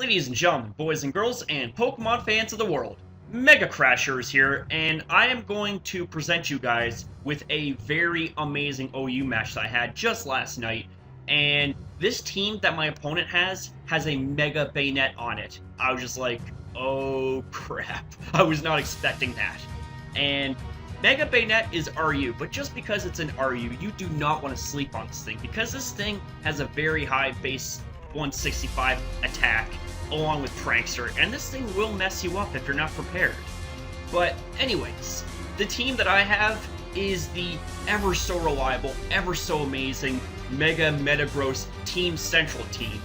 Ladies and gentlemen, boys and girls, and Pokemon fans of the world, Mega Crashers here, and I am going to present you guys with a very amazing OU match that I had just last night. And this team that my opponent has a Mega-Banette on it. I was just like, oh crap, I was not expecting that. And Mega-Banette is RU, but just because it's an RU, you do not want to sleep on this thing, because this thing has a very high base 165 attack, along with Prankster, and this thing will mess you up if you're not prepared. But anyways, the team that I have is the ever so reliable, ever so amazing Mega-Metagross Team Central team.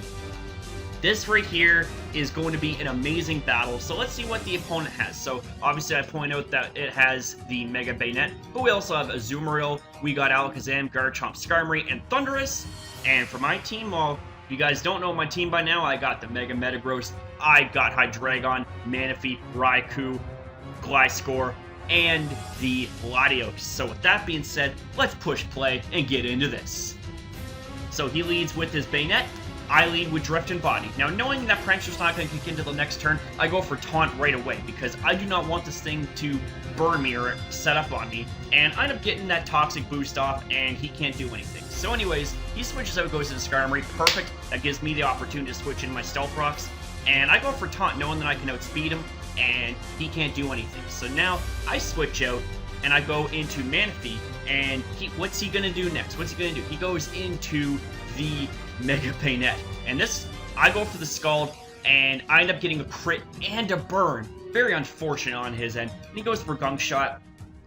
This right here is going to be an amazing battle, so let's see what the opponent has. So obviously I point out that it has the Mega-Banette, but we also have Azumarill, we got Alakazam, Garchomp, Skarmory, and Thundurus. And for my team, well, if you guys don't know my team by now, I got the Mega-Metagross, I got Hydreigon, Manaphy, Raikou, Gliscor, and the Latios. So with that being said, let's push play and get into this. So he leads with his Banette, I lead with Drift and Body. Now, knowing that Prankster's not going to kick into the next turn, I go for Taunt right away, because I do not want this thing to burn me or set up on me, and I end up getting that Toxic boost off, and he can't do anything. So anyways, he switches out, goes into Skarmory, perfect. That gives me the opportunity to switch in my Stealth Rocks, and I go for Taunt, knowing that I can outspeed him, and he can't do anything. So now, I switch out, and I go into Manaphy, and what's he gonna do next? What's he gonna do? He goes into the Mega-Banette, and this, I go for the Scald, and I end up getting a crit and a burn. Very unfortunate on his end. And he goes for Gunk Shot.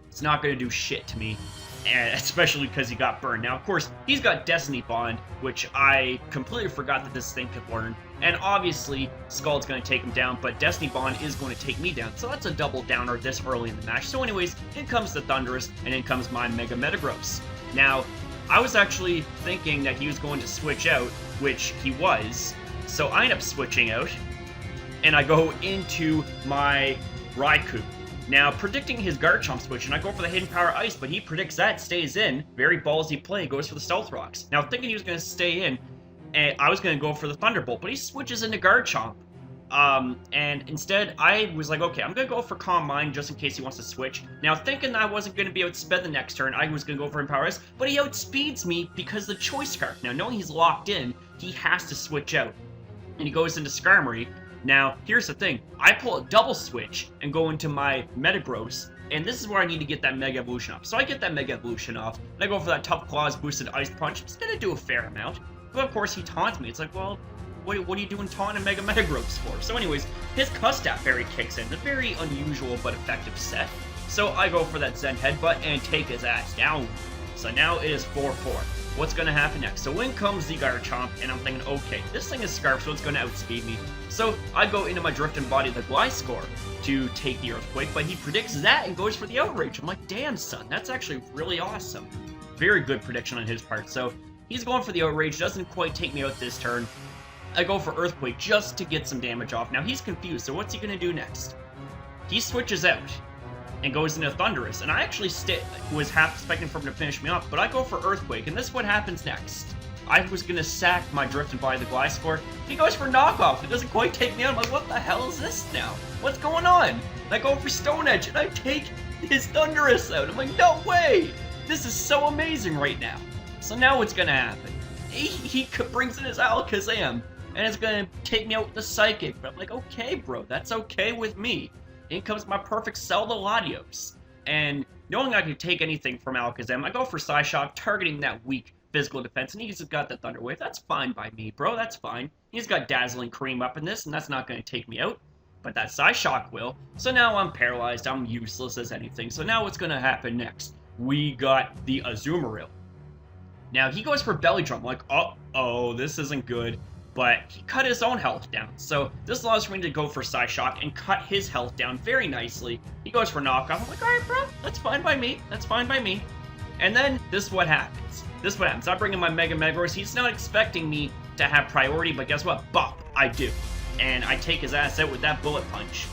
It's not going to do shit to me, and especially because he got burned. Now, of course, he's got Destiny Bond, which I completely forgot that this thing could learn. And obviously, Scald's going to take him down, but Destiny Bond is going to take me down. So that's a double downer this early in the match. So anyways, in comes the Thundurus, and in comes my Mega-Metagross. Now, I was actually thinking that he was going to switch out, which he was. So I end up switching out, and I go into my Raikou. Now, predicting his Garchomp switch, and I go for the Hidden Power Ice, but he predicts that, stays in. Very ballsy play, goes for the Stealth Rocks. Now, thinking he was going to stay in, and I was going to go for the Thunderbolt, but he switches into Garchomp. And instead, I was like, okay, I'm going to go for Calm Mind just in case he wants to switch. Now, thinking that I wasn't going to be outsped the next turn, I was going to go for Empower Ice, but he outspeeds me because of the Choice Scarf. Now, knowing he's locked in, he has to switch out. And he goes into Skarmory. Now, here's the thing. I pull a double switch and go into my Metagross, and this is where I need to get that Mega Evolution off. So I get that Mega Evolution off, and I go for that Tough Claws boosted Ice Punch. It's going to do a fair amount. But of course, he taunts me. It's like, well, what are you doing taunting Mega-Metagross for? So anyways, his Custap Fairy kicks in. A very unusual but effective set. So I go for that Zen Headbutt and take his ass down. So now it is 4-4. What's going to happen next? So in comes the Garchomp, and I'm thinking, okay, this thing is Scarf, so it's going to outspeed me. So I go into my Drift and Body the Gliscor to take the Earthquake, but he predicts that and goes for the Outrage. I'm like, damn, son, that's actually really awesome. Very good prediction on his part. So he's going for the Outrage, doesn't quite take me out this turn. I go for Earthquake just to get some damage off. Now, he's confused, so what's he going to do next? He switches out and goes into Thundurus, and I actually was half expecting for him to finish me off, but I go for Earthquake, and this is what happens next. I was going to sack my Drift and Body the Gliscor. He goes for Knockoff. It doesn't quite take me out. I'm like, what the hell is this now? What's going on? And I go for Stone Edge, and I take his Thundurus out. I'm like, no way! This is so amazing right now. So now what's going to happen? He brings in his Alakazam, and it's going to take me out with the Psychic. But I'm like, okay, bro, that's okay with me. In comes my perfect Cell the Latios. And knowing I can take anything from Alakazam, I go for Psyshock, targeting that weak physical defense, and he's got the Thunder Wave. That's fine by me, bro, that's fine. He's got Dazzling Cream up in this, and that's not going to take me out. But that Psyshock will. So now I'm paralyzed, I'm useless as anything. So now what's going to happen next? We got the Azumarill. Now, he goes for Belly Drum, like, uh-oh, this isn't good. But he cut his own health down, so this allows for me to go for Psyshock and cut his health down very nicely. He goes for Knockoff. I'm like, alright, bro, that's fine by me. That's fine by me. And then, this is what happens. I bring in my Mega-Metagross. He's not expecting me to have priority, but guess what? Bop, I do. And I take his ass out with that Bullet Punch.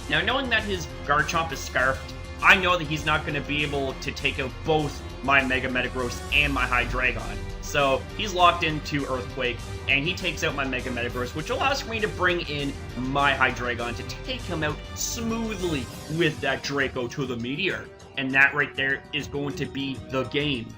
Now, knowing that his Garchomp is Scarfed, I know that he's not going to be able to take out both my Mega-Metagross and my Hydreigon. So So he's locked into Earthquake, and he takes out my Mega-Metagross, which allows for me to bring in my Hydreigon to take him out smoothly with that Draco to the Meteor. And that right there is going to be the game.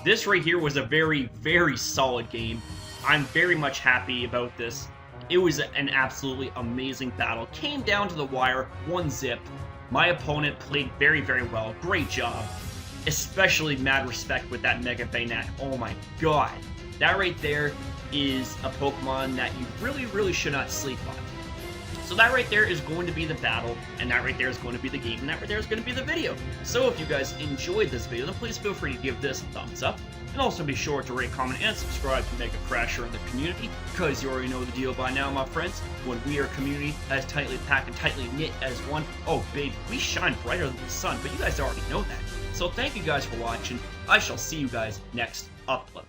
This right here was a very, very solid game. I'm very much happy about this. It was an absolutely amazing battle. Came down to the wire, 1-zip. My opponent played very, very well. Great job. Especially mad respect with that Mega-Banette. Oh my god. That right there is a Pokemon that you really, really should not sleep on. So that right there is going to be the battle, and that right there is going to be the game, and that right there is going to be the video. So if you guys enjoyed this video, then please feel free to give this a thumbs up. And also be sure to rate, comment, and subscribe to Mega-Crasher in the community, because you already know the deal by now, my friends. When we are a community as tightly packed and tightly knit as one, oh baby, we shine brighter than the sun, but you guys already know that. So thank you guys for watching. I shall see you guys next upload.